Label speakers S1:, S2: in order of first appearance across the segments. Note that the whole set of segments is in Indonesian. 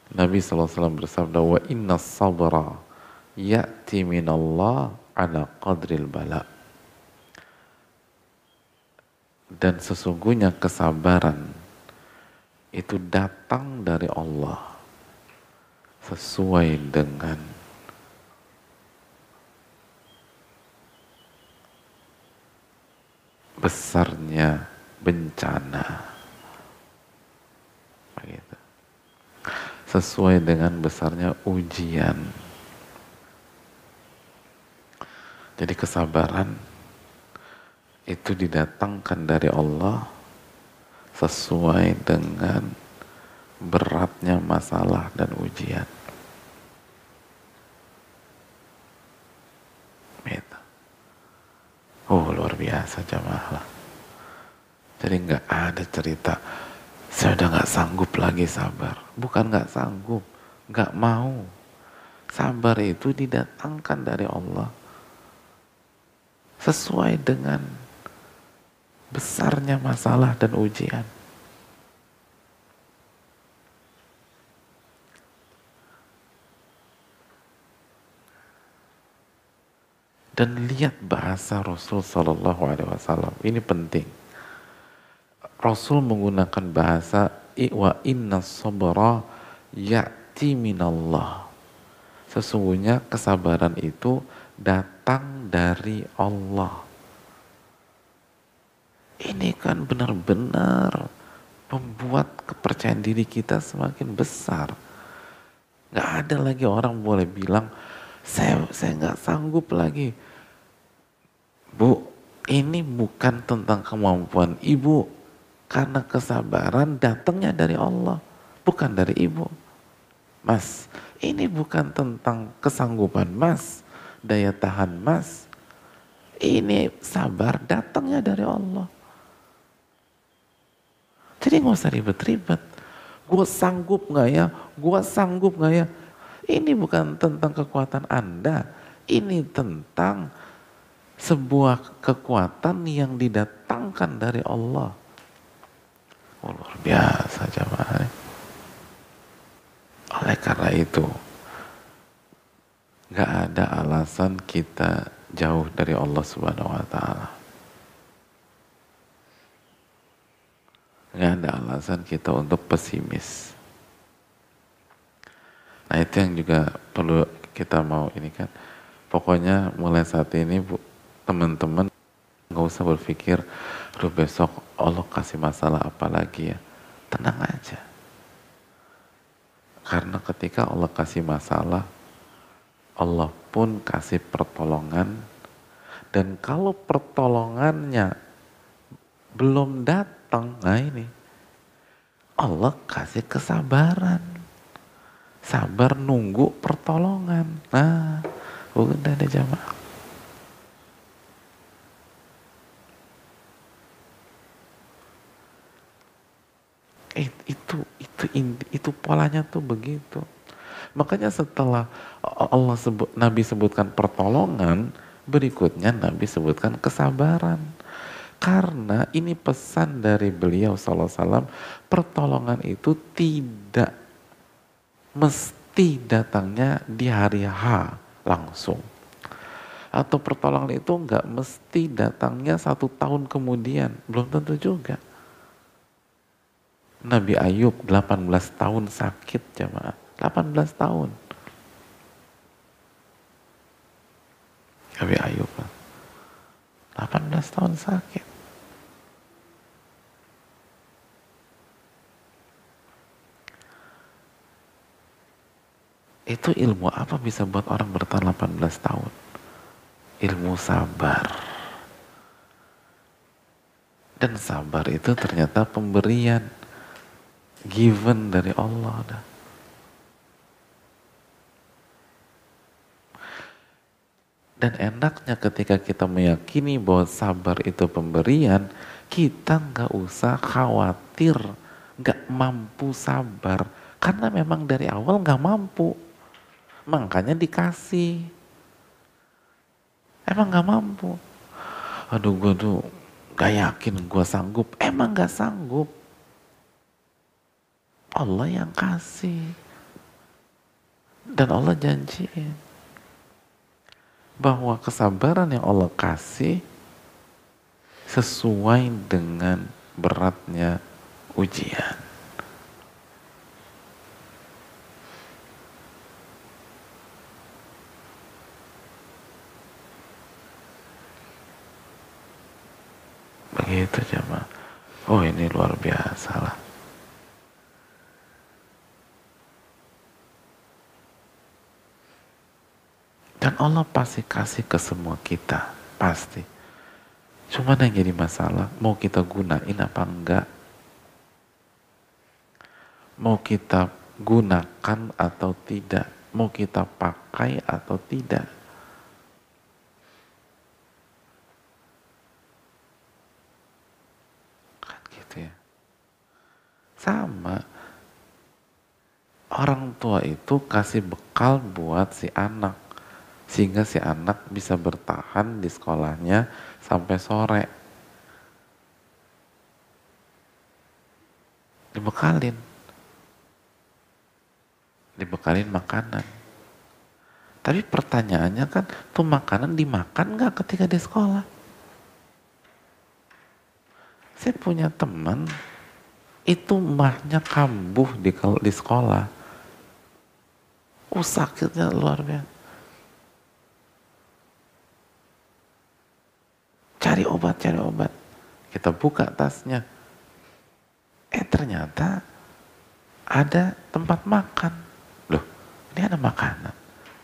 S1: Nabi SAW bersabda, wa inna sabra ya'ti minallah ala qadril bala. Dan sesungguhnya kesabaran itu datang dari Allah sesuai dengan besarnya bencana. Begitu. Sesuai dengan besarnya ujian. Jadi kesabaran itu didatangkan dari Allah sesuai dengan beratnya masalah dan ujian. Gitu. Oh, luar biasa jamaah lah. Jadi nggak ada cerita saya udah nggak sanggup lagi sabar. Bukan nggak sanggup, nggak mau. Sabar itu didatangkan dari Allah sesuai dengan besarnya masalah dan ujian. Dan lihat bahasa Rasul Sallallahu Alaihi Wasallam, ini penting. Rasul menggunakan bahasa wa inna sabra ya'ti minallah. Sesungguhnya kesabaran itu datang dari Allah. Ini kan benar-benar membuat kepercayaan diri kita semakin besar. Gak ada lagi orang boleh bilang, saya gak sanggup lagi. Bu, ini bukan tentang kemampuan ibu, karena kesabaran datangnya dari Allah, bukan dari ibu. Mas, ini bukan tentang kesanggupan mas, daya tahan mas. Ini sabar datangnya dari Allah. Jadi gak usah ribet-ribet. Gue sanggup gak ya? Gue sanggup gak ya? Ini bukan tentang kekuatan Anda. Ini tentang sebuah kekuatan yang didatangkan dari Allah. Oh, luar biasa jamaah. Oleh karena itu, gak ada alasan kita jauh dari Allah Subhanahu wa Ta'ala. Gak ada alasan kita untuk pesimis. Nah, itu yang juga perlu kita mau ini kan. Pokoknya mulai saat ini teman-teman gak usah berpikir, aduh besok Allah kasih masalah apa lagi ya. Tenang aja. Karena ketika Allah kasih masalah, Allah pun kasih pertolongan. Dan kalau pertolongannya belum datang, nah ini, Allah kasih kesabaran. Sabar nunggu pertolongan. Nah, udah deh jamaah. Itu polanya tuh begitu. Makanya setelah Nabi sebutkan pertolongan, berikutnya Nabi sebutkan kesabaran. Karena ini pesan dari beliau SAW, pertolongan itu tidak mesti datangnya di hari H langsung. Atau pertolongan itu nggak mesti datangnya 1 tahun kemudian, belum tentu juga. Nabi Ayub 18 tahun sakit jamaah, 18 tahun. Nabi Ayub 18 tahun sakit. Itu ilmu apa bisa buat orang bertahan 18 tahun? Ilmu sabar. Dan sabar itu ternyata pemberian, given dari Allah. Dan enaknya ketika kita meyakini bahwa sabar itu pemberian, kita nggak usah khawatir nggak mampu sabar, karena memang dari awal nggak mampu, makanya dikasih. Emang nggak mampu. Aduh, gue tuh gak yakin gue sanggup. Emang gak sanggup. Allah yang kasih. Dan Allah janjiin bahwa kesabaran yang Allah kasih sesuai dengan beratnya ujian. Begitu jemaah. Oh, ini luar biasa lah. Dan Allah pasti kasih ke semua kita, pasti. Cuma yang jadi masalah, mau kita gunain apa enggak? Mau kita gunakan atau tidak? Mau kita pakai atau tidak? Kan gitu ya. Sama, orang tua itu kasih bekal buat si anak, sehingga si anak bisa bertahan di sekolahnya sampai sore. Dibekalin makanan. Tapi pertanyaannya kan, tuh makanan dimakan nggak ketika di sekolah? Saya punya teman, itu mahnya kambuh di sekolah. Sakitnya luar biasa. Cari obat. Kita buka tasnya. Ternyata ada tempat makan. Loh, ini ada makanan.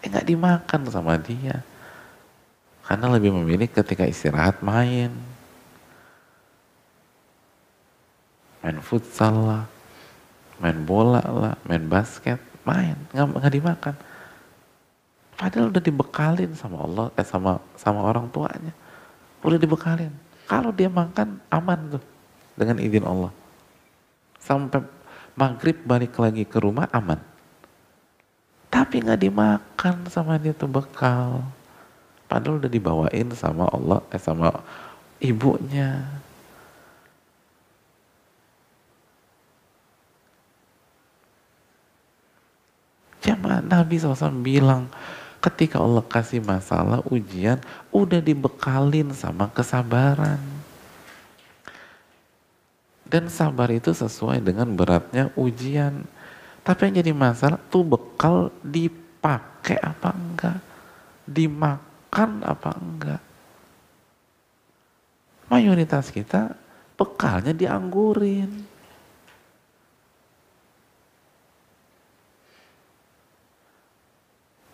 S1: Nggak dimakan sama dia. Karena lebih memilih ketika istirahat main futsal lah, main bola lah, main basket, nggak dimakan. Padahal udah dibekalin sama Allah, sama orang tuanya, udah dibekalin. Kalau dia makan aman tuh dengan izin Allah. Sampai maghrib balik lagi ke rumah aman. Tapi nggak dimakan sama dia tuh bekal. Padahal udah dibawain sama Allah, sama ibunya. Jamaah, Nabi SAW bilang, ketika Allah kasih masalah, ujian, udah dibekalin sama kesabaran. Dan sabar itu sesuai dengan beratnya ujian. Tapi yang jadi masalah, tuh bekal dipakai apa enggak? Dimakan apa enggak? Mayoritas kita, bekalnya dianggurin.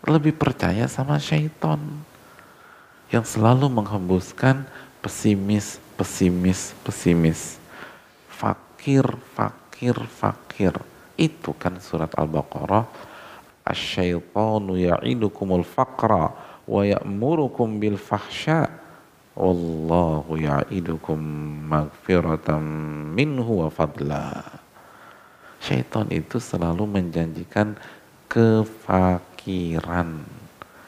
S1: Lebih percaya sama syaitan yang selalu menghembuskan pesimis. Fakir. Itu kan surat Al-Baqarah. Asyaitanu ya'idukumul faqra wa ya'murukum bil fahsya wallahu ya'idukum magfiratan minhu wa fadla. Syaitan itu selalu menjanjikan kefakiran.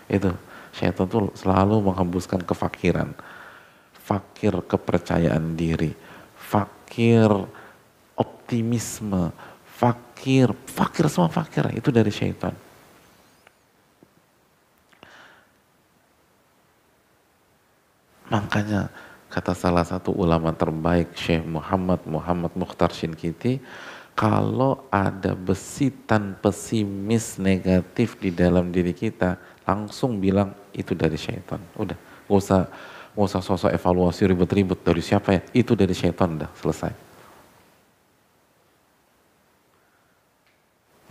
S1: Itu syaitan tuh selalu menghembuskan kefakiran. Fakir kepercayaan diri, fakir optimisme, fakir semua fakir, itu dari syaitan. Makanya kata salah satu ulama terbaik, Syekh Muhammad Mukhtar Shinkiti, kalau ada besitan pesimis negatif di dalam diri kita, langsung bilang itu dari syaitan. Udah, gak usah sosok evaluasi ribet-ribet dari siapa ya, itu dari syaitan, udah selesai.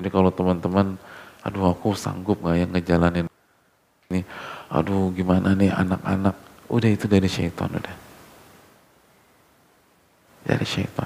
S1: Jadi kalau teman-teman, aduh aku sanggup gak ya ngejalanin ini, aduh gimana nih anak-anak, udah itu dari syaitan, udah dari syaitan.